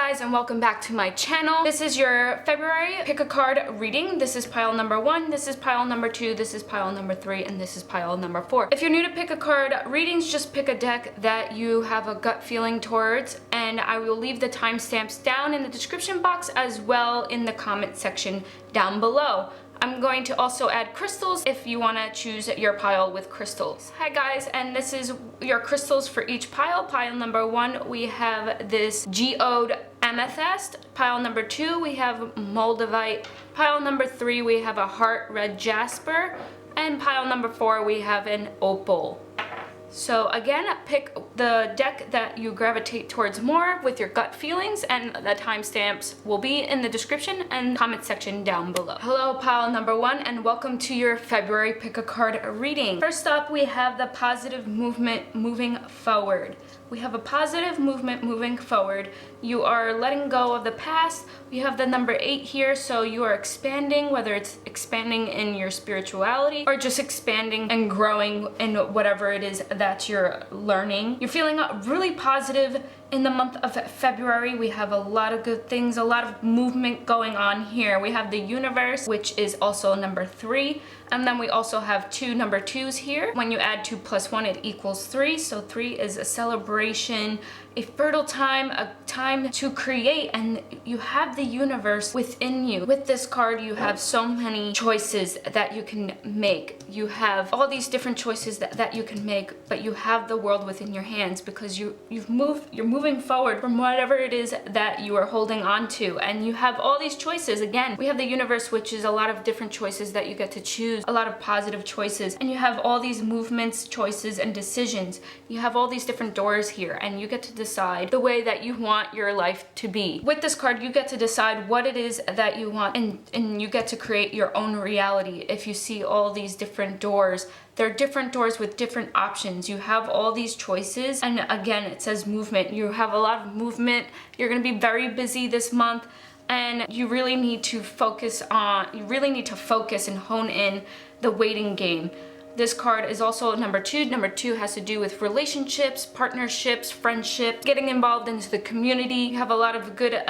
guys, and welcome back to my channel. This is your February pick a card reading. This is pile number 1, this is pile number 2, this is pile number 3, and this is pile number 4. If you're new to pick a card readings, just pick a deck that you have a gut feeling towards, and I will leave the timestamps down in the description box as well in the comment section down below. I'm going to also add crystals if you want to choose your pile with crystals. Hi guys, and this is your crystals for each pile. Pile number 1, we have this geode amethyst. Pile number 2, we have moldavite. Pile number 3, we have a heart red jasper. And pile number 4, we have an opal. So again, pick the deck that you gravitate towards more with your gut feelings, and the timestamps will be in the description and comment section down below. Hello pile number 1, and welcome to your February pick a card reading. First up, we have the positive movement moving forward. We have a positive movement moving forward. You are letting go of the past. We have the number 8 here, so you are expanding, whether it's expanding in your spirituality or just expanding and growing in whatever it is that you're learning. You're feeling really positive in the month of February. We have a lot of good things, a lot of movement going on here. We have the universe, which is also number 3. And then we also have 2 number 2s here. When you add 2 plus 1, it equals 3. So 3 is a celebration, a fertile time, a time to create, and you have the universe within you. With this card, you have so many choices that you can make. You have all these different choices that you can make, but you have the world within your hands because you're moving forward from whatever it is that you are holding on to, and you have all these choices. Again, we have the universe, which is a lot of different choices that you get to choose, a lot of positive choices, and you have all these movements, choices, and decisions. You have all these different doors here, and you get to decide the way that you want your life to be. With this card, you get to decide what it is that you want, and you get to create your own reality. If you see all these different doors, they're different doors with different options. You have all these choices, and again, it says movement. You have a lot of movement. You're going to be very busy this month, and you really need to focus and hone in the waiting game. This card is also number 2. Number 2 has to do with relationships, partnerships, friendships, getting involved into the community. You have a lot of good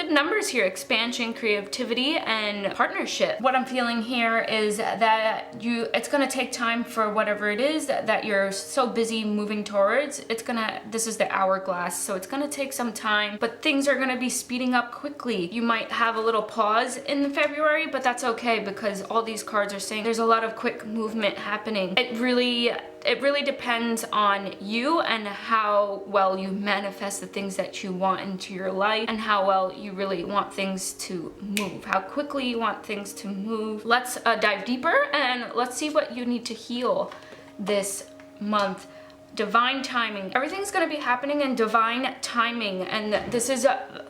numbers here: expansion, creativity, and partnership. What I'm feeling here is that it's gonna take time for whatever it is that you're so busy moving towards. This is the hourglass, so it's gonna take some time, but things are gonna be speeding up quickly. You might have a little pause in February, but that's okay because all these cards are saying there's a lot of quick movement happening. It really depends on you and how well you manifest the things that you want into your life, and how well you really want things to move, how quickly you want things to move. Let's dive deeper and let's see what you need to heal this month. Divine timing. Everything's going to be happening in divine timing, and this is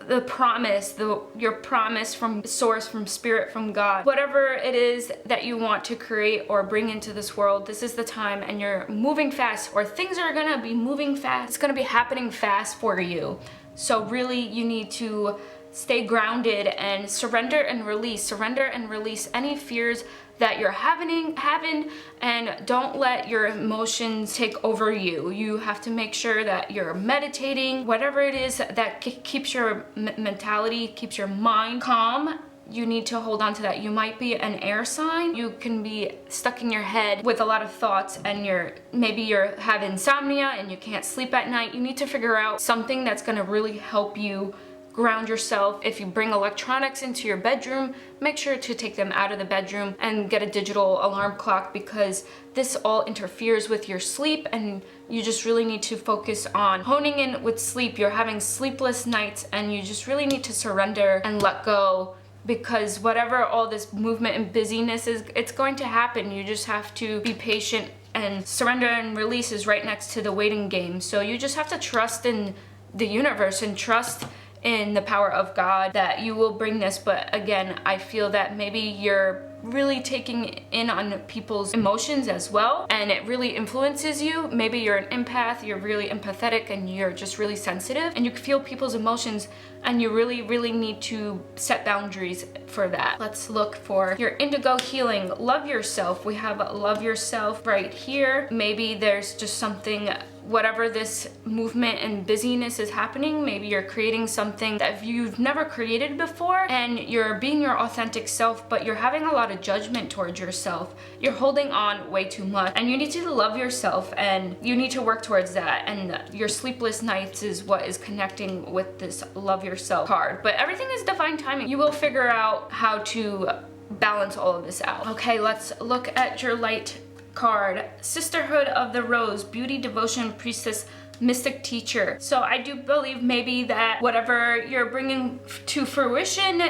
the promise, your promise from source, from spirit, from God. Whatever it is that you want to create or bring into this world, this is the time, and you're moving fast, or things are going to be moving fast. It's going to be happening fast for you. So really, you need to stay grounded and surrender and release any fears that you're having, and don't let your emotions take over you. You have to make sure that you're meditating, whatever it is that keeps your mentality, keeps your mind calm. You need to hold on to that. You might be an air sign. You can be stuck in your head with a lot of thoughts, and maybe you have insomnia and you can't sleep at night. You need to figure out something that's gonna really help you ground yourself. If you bring electronics into your bedroom, make sure to take them out of the bedroom and get a digital alarm clock, because this all interferes with your sleep, and you just really need to focus on honing in with sleep. You're having sleepless nights, and you just really need to surrender and let go, because whatever all this movement and busyness is, it's going to happen. You just have to be patient, and surrender and release is right next to the waiting game. So you just have to trust in the universe and trust in the power of God that you will bring this. But again, I feel that maybe you're really taking in on people's emotions as well, and it really influences you. Maybe you're an empath, you're really empathetic, and you're just really sensitive, and you can feel people's emotions, and you really need to set boundaries for that. Let's look for your indigo healing. Love yourself. We have love yourself right here. Maybe there's just something whatever this movement and busyness is happening, maybe you're creating something that you've never created before and you're being your authentic self, but you're having a lot of judgment towards yourself. You're holding on way too much, and you need to love yourself, and you need to work towards that. And your sleepless nights is what is connecting with this love yourself card. But everything is divine timing. You will figure out how to balance all of this out. Okay, let's look at your light card. Sisterhood of the Rose, Beauty, Devotion, Priestess, Mystic, Teacher. So I do believe maybe that whatever you're bringing to fruition,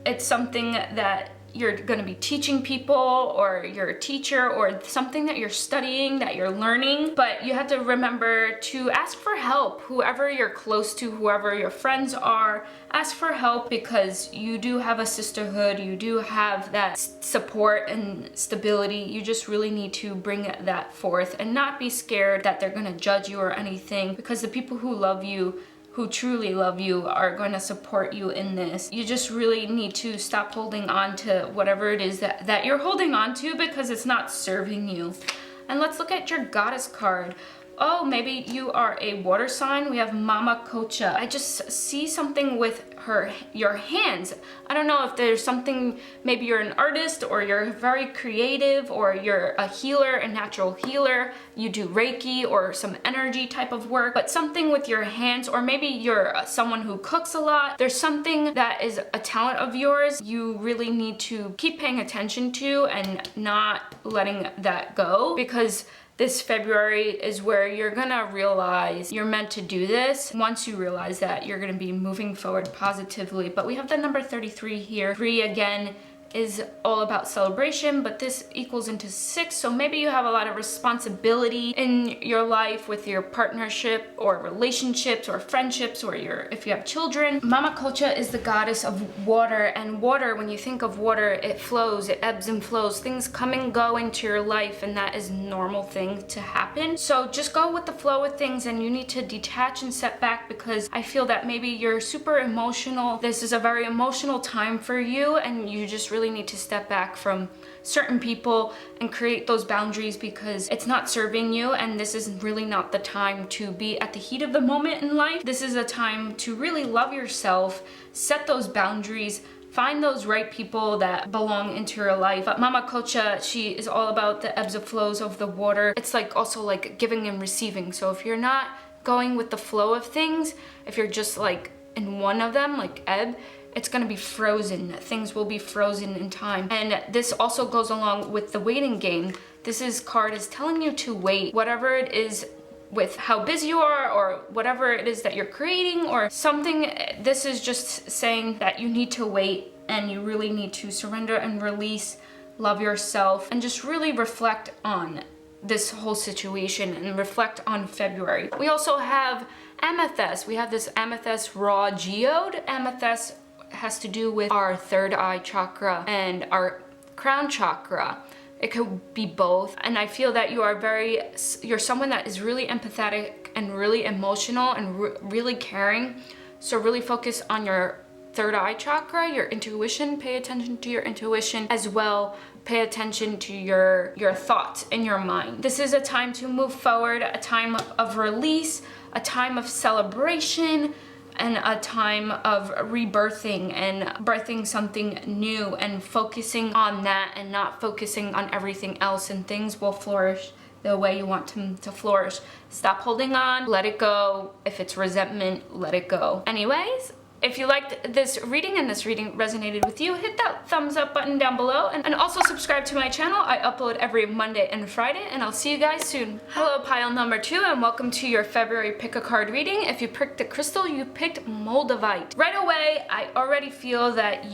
it's something that you're going to be teaching people, or you're a teacher, or something that you're studying, that you're learning. But you have to remember to ask for help. Whoever you're close to, whoever your friends are, ask for help, because you do have a sisterhood, you do have that support and stability. You just really need to bring that forth and not be scared that they're going to judge you or anything, because the people who love you, who truly love you, are going to support you in this. You just really need to stop holding on to whatever it is that you're holding on to, because it's not serving you. And let's look at your Goddess card. Oh, maybe you are a water sign. We have Mama Kocha. I just see something with your hands. I don't know if there's something, maybe you're an artist, or you're very creative, or you're a healer, a natural healer. You do Reiki or some energy type of work, but something with your hands, or maybe you're someone who cooks a lot. There's something that is a talent of yours you really need to keep paying attention to and not letting that go, because this February is where you're gonna realize you're meant to do this. Once you realize that, you're gonna be moving forward positively. But we have the number 33 here. 3 again is all about celebration, but this equals into 6, so maybe you have a lot of responsibility in your life with your partnership or relationships or friendships, or if you have children. Mama Kocha is the goddess of water, and water, when you think of water, it flows, it ebbs and flows. Things come and go into your life, and that is a normal thing to happen. So just go with the flow of things, and you need to detach and set back, because I feel that maybe you're super emotional. This is a very emotional time for you, and you just really need to step back from certain people and create those boundaries, because it's not serving you, and this is really not the time to be at the heat of the moment in life. This is a time to really love yourself, set those boundaries, find those right people that belong into your life. But Mama Kocha, she is all about the ebbs and flows of the water. It's like also like giving and receiving. So if you're not going with the flow of things, if you're just like in one of them, like ebb, it's gonna be frozen. Things will be frozen in time. And this also goes along with the waiting game. Card is telling you to wait. Whatever it is, with how busy you are, or whatever it is that you're creating or something, this is just saying that you need to wait, and you really need to surrender and release, love yourself, and just really reflect on this whole situation and reflect on February. We also have amethyst. We have this amethyst raw geode. Amethyst has to do with our third eye chakra and our crown chakra. It could be both. And I feel that you're someone that is really empathetic and really emotional and really caring. So really focus on your third eye chakra, your intuition. Pay attention to your intuition as well. Pay attention to your thoughts in your mind. This is a time to move forward, a time of release, a time of celebration, and a time of rebirthing and birthing something new, and focusing on that and not focusing on everything else, and things will flourish the way you want them to flourish. Stop holding on, let it go. If it's resentment, let it go. Anyways, if you liked this reading and this reading resonated with you, hit that thumbs up button down below, and also subscribe to my channel. I upload every Monday and Friday, and I'll see you guys soon. Hello, pile number 2, and welcome to your February pick a card reading. If you picked a crystal, you picked Moldavite. Right away, I already feel that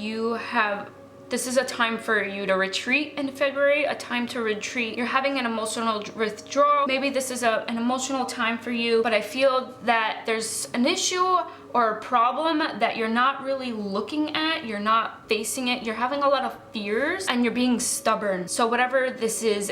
this is a time for you to retreat in February, a time to retreat. You're having an emotional withdrawal. Maybe this is an emotional time for you, but I feel that there's an issue or a problem that you're not really looking at, you're not facing it, you're having a lot of fears, and you're being stubborn. So whatever this is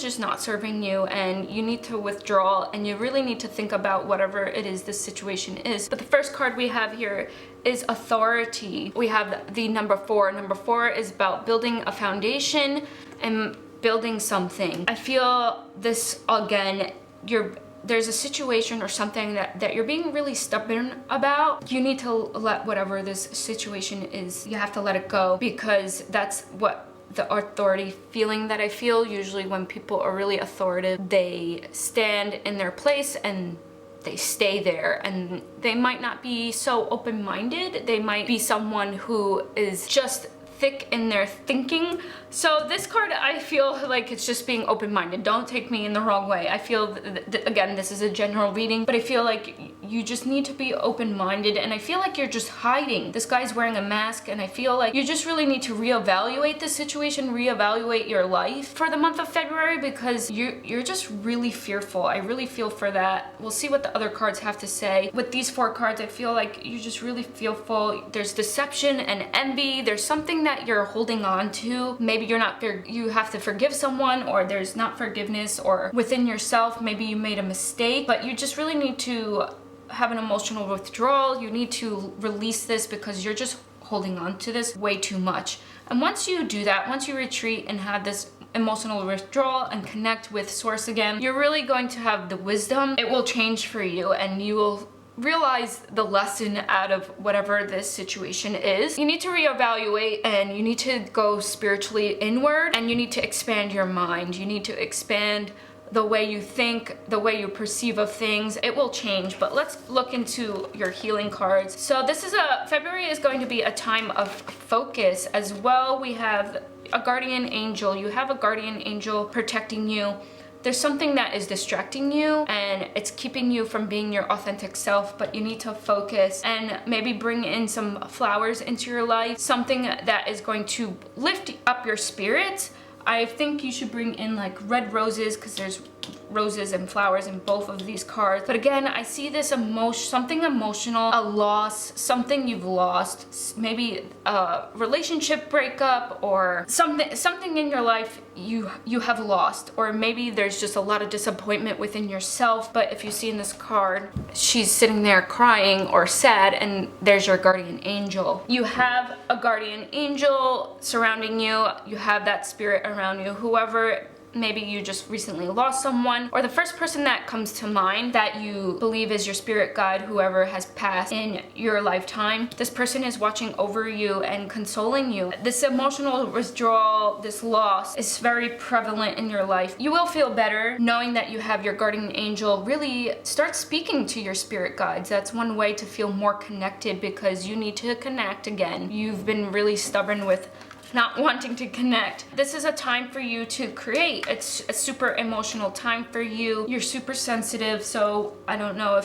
just not serving you, and you need to withdraw, and you really need to think about whatever it is this situation is. But the first card we have here is authority. We have the number 4. Number 4 is about building a foundation and building something. I feel this again, you're there's a situation or something that you're being really stubborn about, you need to let whatever this situation is, you have to let it go, because that's what the authority feeling that I feel. Usually when people are really authoritative, they stand in their place and they stay there, and they might not be so open-minded. They might be someone who is just thick in their thinking. So this card, I feel like it's just being open-minded. Don't take me in the wrong way. I feel again, this is a general reading, but I feel like you just need to be open-minded, and I feel like you're just hiding. This guy's wearing a mask, and I feel like you just really need to reevaluate the situation, reevaluate your life for the month of February, because you're just really fearful. I really feel for that. We'll see what the other cards have to say. With these 4 cards, I feel like you're just really fearful. There's deception and envy. There's something that you're holding on to. Maybe you have to forgive someone, or there's not forgiveness, or within yourself, maybe you made a mistake, but you just really need to have an emotional withdrawal. You need to release this because you're just holding on to this way too much. And once you do that, once you retreat and have this emotional withdrawal and connect with source again, you're really going to have the wisdom. It will change for you, and you will realize the lesson out of whatever this situation is. You need to reevaluate, and you need to go spiritually inward, and you need to expand your mind. You need to expand the way you think, the way you perceive of things. It will change. But let's look into your healing cards. So this is February is going to be a time of focus as well. We have a guardian angel. You have a guardian angel protecting you. There's something that is distracting you, and it's keeping you from being your authentic self, but you need to focus and maybe bring in some flowers into your life, something that is going to lift up your spirits. I think you should bring in like red roses, because there's roses and flowers in both of these cards. But again, I see this something emotional, a loss, something you've lost, maybe a relationship breakup, or something in your life you have lost, or maybe there's just a lot of disappointment within yourself. But if you see in this card, she's sitting there crying or sad, and there's your guardian angel. You have a guardian angel surrounding you. You have that spirit around you. Whoever, maybe you just recently lost someone, or the first person that comes to mind that you believe is your spirit guide, whoever has passed in your lifetime, this person is watching over you and consoling you. This emotional withdrawal, this loss is very prevalent in your life. You will feel better knowing that you have your guardian angel. Really start speaking to your spirit guides. That's one way to feel more connected, because you need to connect again. You've been really stubborn with not wanting to connect. This is a time for you to create. It's a super emotional time for you. You're super sensitive, so I don't know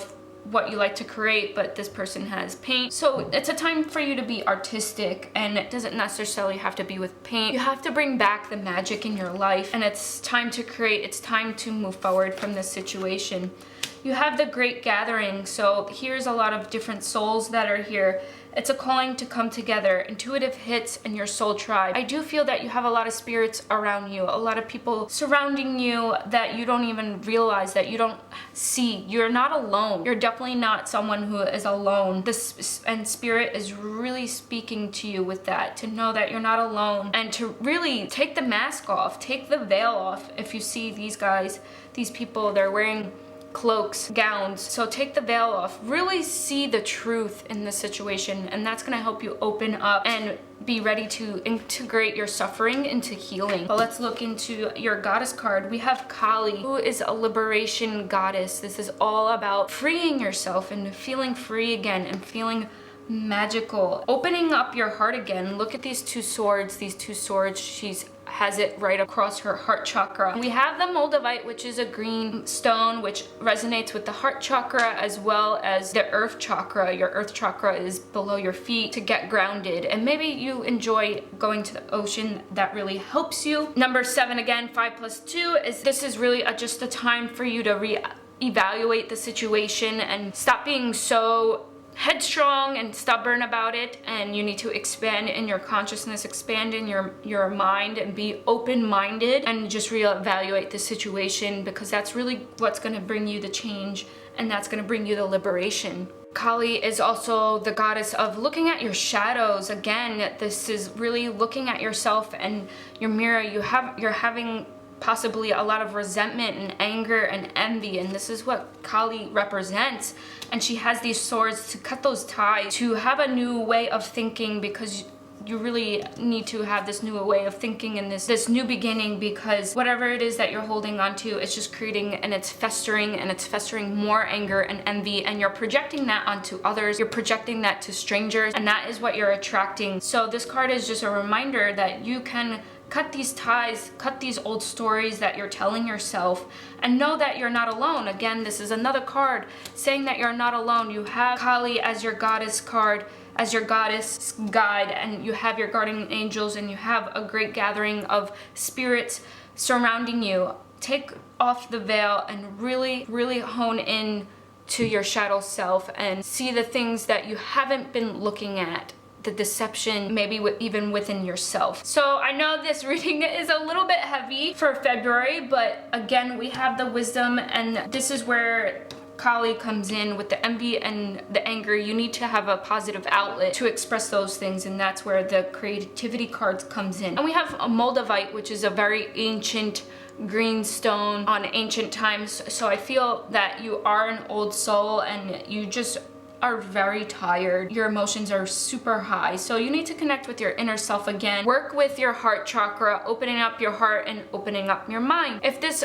what you like to create, but this person has paint. So it's a time for you to be artistic, and it doesn't necessarily have to be with paint. You have to bring back the magic in your life, and it's time to create. It's time to move forward from this situation. You have the Great Gathering, so here's a lot of different souls that are here. It's a calling to come together, intuitive hits, and your soul tribe. I do feel that you have a lot of spirits around you, a lot of people surrounding you that you don't even realize, that you don't see. You're not alone. You're definitely not someone who is alone. And spirit is really speaking to you with that, to know that you're not alone, and to really take the mask off, take the veil off. If you see these guys, these people, they're wearing cloaks, gowns. So take the veil off. Really see the truth in this situation, and that's going to help you open up and be ready to integrate your suffering into healing. But let's look into your goddess card. We have Kali, who is a liberation goddess. This is all about freeing yourself and feeling free again and feeling magical. Opening up your heart again. Look at these two swords. These two swords, she's has it right across her heart chakra. We have the Moldavite, which is a green stone, which resonates with the heart chakra as well as the earth chakra. Your earth chakra is below your feet to get grounded, and maybe you enjoy going to the ocean. That really helps you. Number 7 again, 5 + 2 is this is really just a time for you to reevaluate the situation and stop being so headstrong and stubborn about it, and you need to expand in your consciousness, expand in your mind, and be open-minded and just reevaluate the situation, because that's really what's going to bring you the change, and that's going to bring you the liberation. Kali is also the goddess of looking at your shadows. Again, this is really looking at yourself and your mirror. You're having possibly a lot of resentment and anger and envy, and this is what Kali represents. And she has these swords to cut those ties, to have a new way of thinking, because you really need to have this new way of thinking and this new beginning, because whatever it is that you're holding on to, it's just creating, and it's festering more anger and envy, and you're projecting that onto others. You're projecting that to strangers, and that is what you're attracting. So this card is just a reminder that you can cut these ties, cut these old stories that you're telling yourself, and know that you're not alone. Again, this is another card saying that you're not alone. You have Kali as your goddess card, as your goddess guide, and you have your guardian angels, and you have a great gathering of spirits surrounding you. Take off the veil and really, really hone in to your shadow self and see the things that you haven't been looking at, the deception, maybe even within yourself. So I know this reading is a little bit heavy for February, but again, we have the wisdom, and this is where Kali comes in with the envy and the anger. You need to have a positive outlet to express those things, and that's where the creativity cards comes in. And we have a Moldavite, which is a very ancient green stone on ancient times. So I feel that you are an old soul, and you just are very tired. Your emotions are super high. So you need to connect with your inner self again. Work with your heart chakra, opening up your heart and opening up your mind. If this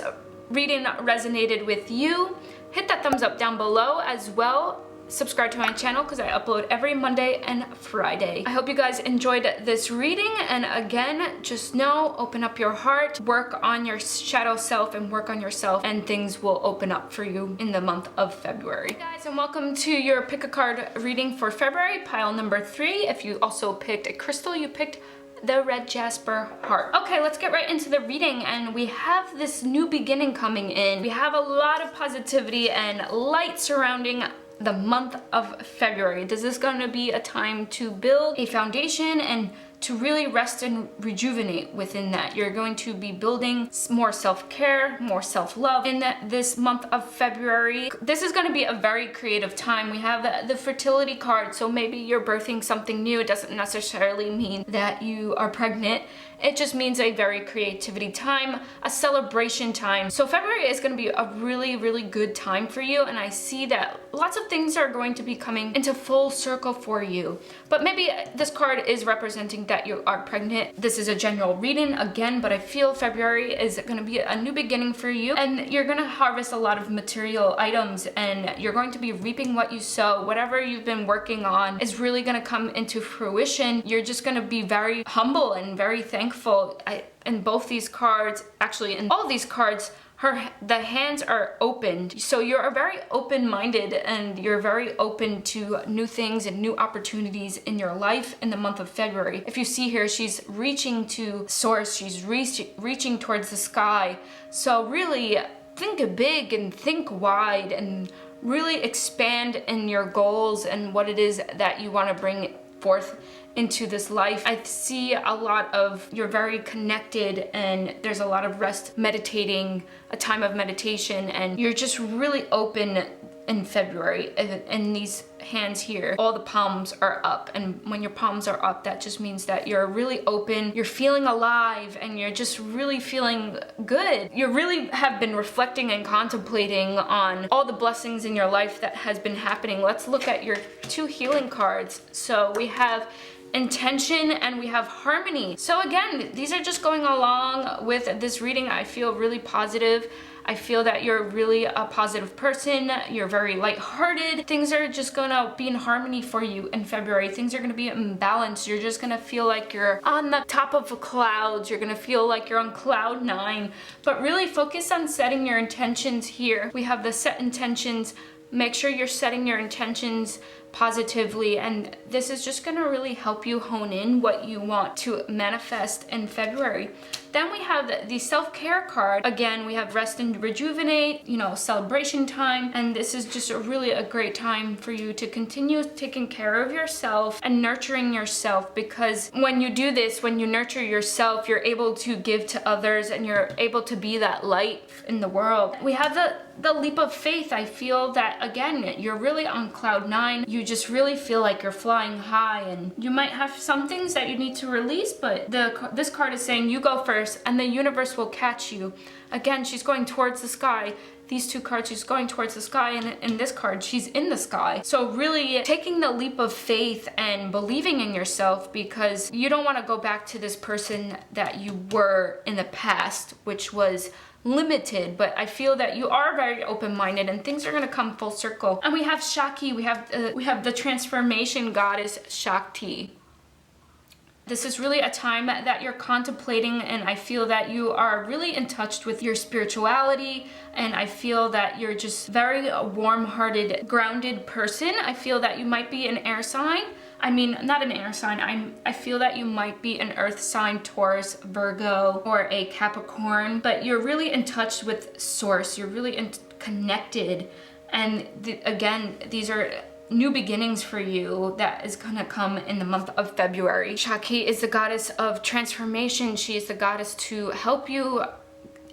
reading resonated with you, hit that thumbs up down below as well. Subscribe to my channel because I upload every Monday and Friday. I hope you guys enjoyed this reading, and again, just know, open up your heart, work on your shadow self and work on yourself, and things will open up for you in the month of February. Hey guys, and welcome to your pick a card reading for February, pile number 3. If you also picked a crystal, you picked the red jasper heart. Okay, let's get right into the reading, and we have this new beginning coming in. We have a lot of positivity and light surrounding the month of February. This is going to be a time to build a foundation and to really rest and rejuvenate within that. You're going to be building more self-care, more self-love in this month of February. This is going to be a very creative time. We have the fertility card, so maybe you're birthing something new. It doesn't necessarily mean that you are pregnant. It just means a very creativity time, a celebration time. So February is going to be a really, really good time for you, and I see that lots of things are going to be coming into full circle for you. But maybe this card is representing that you are pregnant. This is a general reading again, but I feel February is going to be a new beginning for you, and you're going to harvest a lot of material items, and you're going to be reaping what you sow. Whatever you've been working on is really going to come into fruition. You're just going to be very humble and very thankful. In both these cards, actually in all these cards, the hands are opened. So you're very open-minded, and you're very open to new things and new opportunities in your life in the month of February. If you see here, she's reaching to source, she's reaching towards the sky. So really think big and think wide, and really expand in your goals and what it is that you want to bring forth into this life. I see a lot of, you're very connected, and there's a lot of rest, meditating, a time of meditation, and you're just really open in February. And these hands here, all the palms are up, and when your palms are up, that just means that you're really open, you're feeling alive, and you're just really feeling good. You really have been reflecting and contemplating on all the blessings in your life that has been happening. Let's look at your 2 healing cards. So we have intention and we have harmony. So again, these are just going along with this reading. I feel really positive. I feel that you're really a positive person. You're very lighthearted. Things are just gonna be in harmony for you in February. Things are gonna be in balance. You're just gonna feel like you're on the top of the clouds. You're gonna feel like you're on cloud 9. But really focus on setting your intentions here. We have the set intentions. Make sure you're setting your intentions positively, and this is just gonna really help you hone in what you want to manifest in February. Then we have the self-care card. Again, we have rest and rejuvenate, celebration time, and this is just really a great time for you to continue taking care of yourself and nurturing yourself, because when you do this, when you nurture yourself, you're able to give to others, and you're able to be that light in the world. We have the leap of faith. I feel that, again, you're really on cloud 9. You just really feel like you're flying high, and you might have some things that you need to release, but this card is saying you go first and the universe will catch you. Again, she's going towards the sky. These two cards, she's going towards the sky, and in this card, she's in the sky. So really taking the leap of faith and believing in yourself, because you don't want to go back to this person that you were in the past, which was limited, but I feel that you are very open-minded and things are going to come full circle. And we have Shakti, we have the transformation goddess Shakti. This is really a time that you're contemplating, and I feel that you are really in touch with your spirituality, and I feel that you're just very warm-hearted, grounded person. I feel that you might be an air sign. I mean, not an air sign. I feel that you might be an earth sign, Taurus, Virgo, or a Capricorn, but you're really in touch with source. You're really connected. And again, these are new beginnings for you that is gonna come in the month of February. Shakti is the goddess of transformation. She is the goddess to help you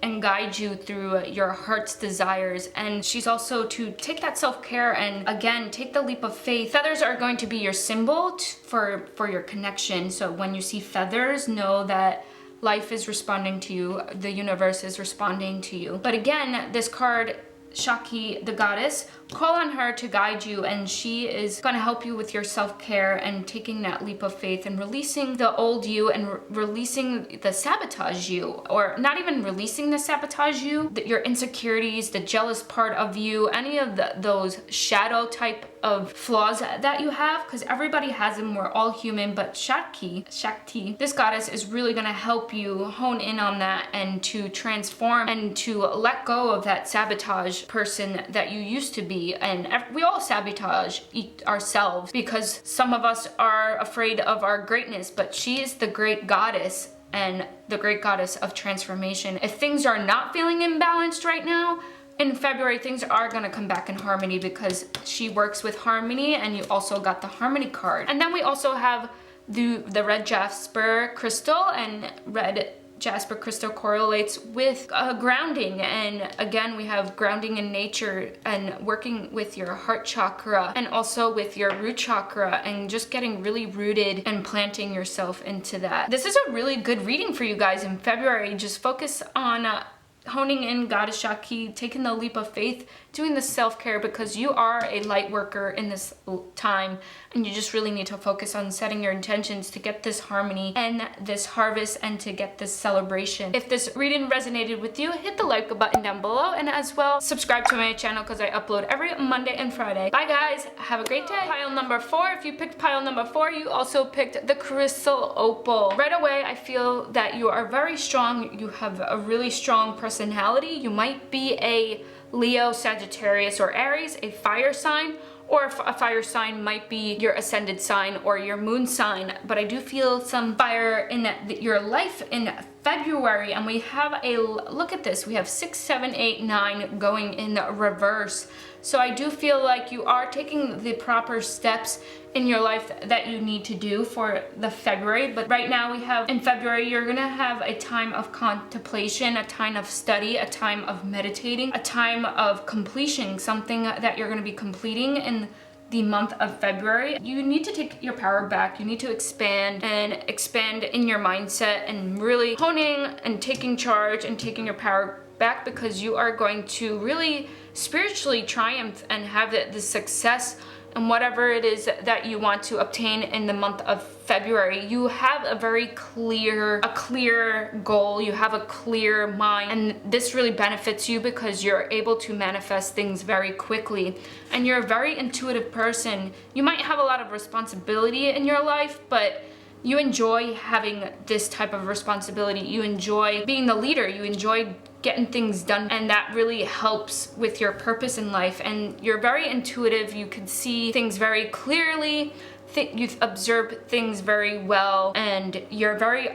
and guide you through your heart's desires, and she's also to take that self-care and again take the leap of faith. Feathers are going to be your symbol for your connection. So when you see feathers, know that life is responding to you, the universe is responding to you. But again, this card, Shakti, the goddess, call on her to guide you, and she is going to help you with your self-care and taking that leap of faith and releasing the old you and releasing the sabotage you, or not even releasing the sabotage you, your insecurities, the jealous part of you, any of those shadow type of flaws that you have, because everybody has them. We're all human. But Shakti, this goddess is really going to help you hone in on that and to transform and to let go of that sabotage person that you used to be. And we all sabotage ourselves because some of us are afraid of our greatness, but she is the great goddess and the great goddess of transformation. If things are not feeling imbalanced right now, in February, things are going to come back in harmony because she works with harmony, and you also got the harmony card. And then we also have the red jasper crystal, and red jasper crystal correlates with grounding, and again we have grounding in nature and working with your heart chakra and also with your root chakra and just getting really rooted and planting yourself into that. This is a really good reading for you guys in February. Just focus on honing in Goddess Shakti, taking the leap of faith, doing the self-care, because you are a light worker in this time, and you just really need to focus on setting your intentions to get this harmony and this harvest and to get this celebration. If this reading resonated with you, hit the like button down below, and as well subscribe to my channel because I upload every Monday and Friday. Bye guys, have a great day. Pile number 4, if you picked pile number 4, you also picked the crystal opal. Right away, I feel that you are very strong. You have a really strong personality. You might be a Leo, Sagittarius, or Aries, a fire sign, or a fire sign might be your ascended sign or your moon sign. But I do feel some fire in your life in February, and we have a look at this. We have 6, 7, 8, 9 going in reverse. So I do feel like you are taking the proper steps in your life that you need to do for the February. But right now we have in February, you're gonna have a time of contemplation, a time of study, a time of meditating, a time of completion, something that you're gonna be completing in the month of February. You need to take your power back. You need to expand in your mindset and really honing and taking charge and taking your power back, because you are going to really spiritually triumph and have the success and whatever it is that you want to obtain in the month of February. You have a very clear goal. You have a clear mind, and this really benefits you because you're able to manifest things very quickly, and you're a very intuitive person. You might have a lot of responsibility in your life, but you enjoy having this type of responsibility. You enjoy being the leader. You enjoy getting things done, and that really helps with your purpose in life. And you're very intuitive. You can see things very clearly. You observe things very well, and you're very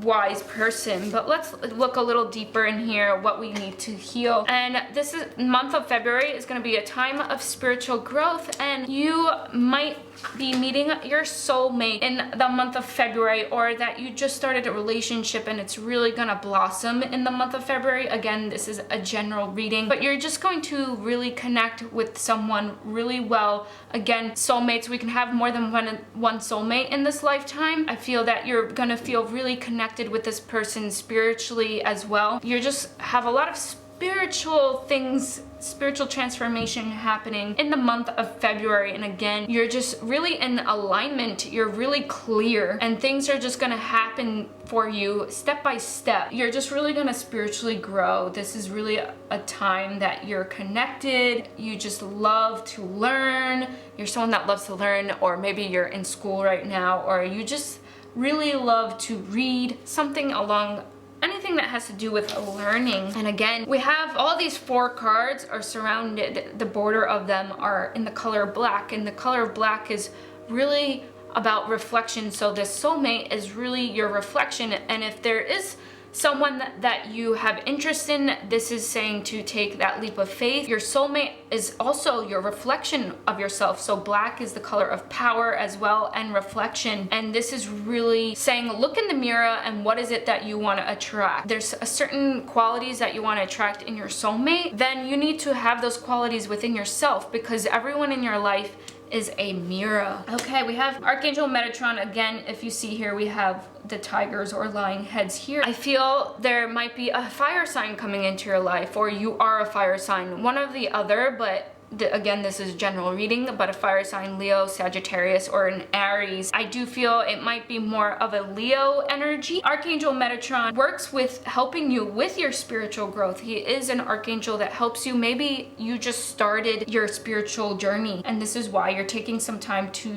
wise person. But let's look a little deeper in here, what we need to heal. And this month of February is going to be a time of spiritual growth, and you might be meeting your soulmate in the month of February, or that you just started a relationship and it's really gonna blossom in the month of February. Again, this is a general reading, but you're just going to really connect with someone really well. Again, soulmates, we can have more than one soulmate in this lifetime. I feel that you're gonna feel really connected with this person spiritually as well. You just have a lot of spiritual things, spiritual transformation happening in the month of February. And again, you're just really in alignment, you're really clear, and things are just gonna happen for you step by step. You're just really gonna spiritually grow. This is really a time that you're connected, you just love to learn, you're someone that loves to learn, or maybe you're in school right now, or you just really love to read, something along anything that has to do with learning. And again, we have all these 4 cards are surrounded, the border of them are in the color black, and the color black is really about reflection. So this soulmate is really your reflection, and if there is someone that you have interest in, this is saying to take that leap of faith. Your soulmate is also your reflection of yourself. So black is the color of power as well, and reflection. And this is really saying, look in the mirror and what is it that you want to attract. There's a certain qualities that you want to attract in your soulmate. Then you need to have those qualities within yourself, because everyone in your life is a mirror. Okay, we have Archangel Metatron. Again, if you see here, we have the tigers or lion heads here. I feel there might be a fire sign coming into your life, or you are a fire sign, one of the other, but again, this is general reading, but a fire sign, Leo, Sagittarius, or an Aries. I do feel it might be more of a Leo energy. Archangel Metatron works with helping you with your spiritual growth. He is an archangel that helps you. Maybe you just started your spiritual journey, and this is why you're taking some time to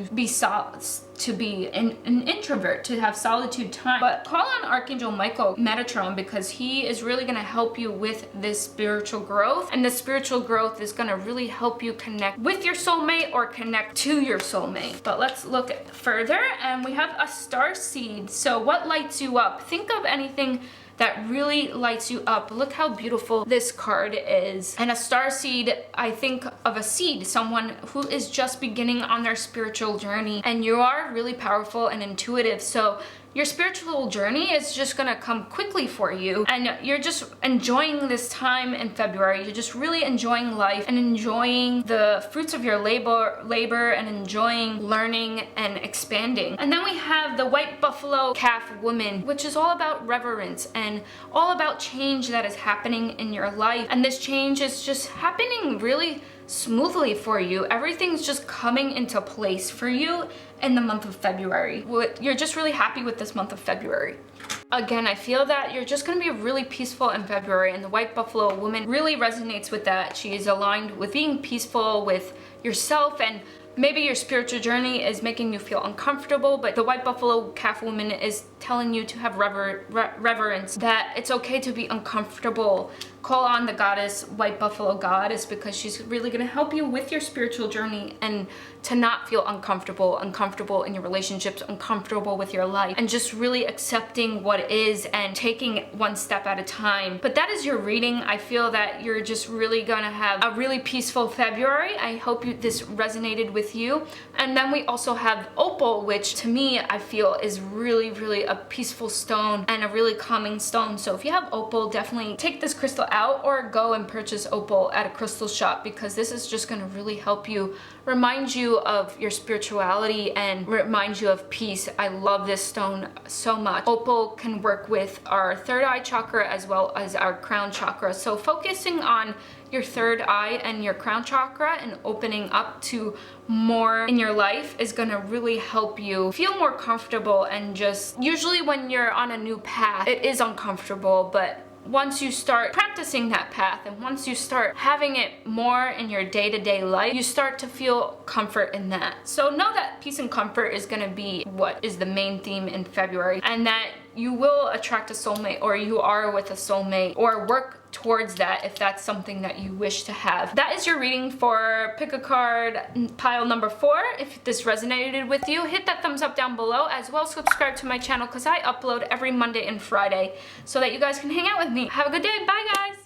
be an introvert, to have solitude time. But call on Archangel Michael Metatron, because he is really going to help you with this spiritual growth, and the spiritual growth is going to really help you connect with your soulmate or connect to your soulmate. But let's look further, and we have a star seed. So what lights you up? Think of anything that really lights you up. Look how beautiful this card is. And a star seed, I think of a seed, someone who is just beginning on their spiritual journey, and you are really powerful and intuitive. So your spiritual journey is just gonna come quickly for you, and you're just enjoying this time in February. You're just really enjoying life and enjoying the fruits of your labor and enjoying learning and expanding. And then we have the white buffalo calf woman, which is all about reverence and all about change that is happening in your life. And this change is just happening really smoothly for you. Everything's just coming into place for you in the month of February. You're just really happy with this month of February. Again, I feel that you're just going to be really peaceful in February, and the white buffalo woman really resonates with that. She is aligned with being peaceful with yourself, and maybe your spiritual journey is making you feel uncomfortable, but the white buffalo calf woman is telling you to have reverence, that it's okay to be uncomfortable. Call on the goddess, white buffalo goddess, because she's really going to help you with your spiritual journey and to not feel uncomfortable in your relationships, uncomfortable with your life, and just really accepting what is and taking one step at a time. But that is your reading. I feel that you're just really gonna have a really peaceful February. I hope this resonated with you. And then we also have opal, which to me, I feel is really, really a peaceful stone and a really calming stone. So if you have opal, definitely take this crystal out or go and purchase opal at a crystal shop, because this is just gonna really help you, remind you of your spirituality and remind you of peace. I love this stone so much. Opal can work with our third eye chakra as well as our crown chakra. So focusing on your third eye and your crown chakra and opening up to more in your life is gonna really help you feel more comfortable. And just usually when you're on a new path, it is uncomfortable, but once you start practicing that path and once you start having it more in your day-to-day life, you start to feel comfort in that. So know that peace and comfort is going to be what is the main theme in February, and that you will attract a soulmate, or you are with a soulmate, or work towards that if that's something that you wish to have. That is your reading for pick a card pile number 4. If this resonated with you, hit that thumbs up down below, as well subscribe to my channel because I upload every Monday and Friday so that you guys can hang out with me. Have a good day. Bye guys.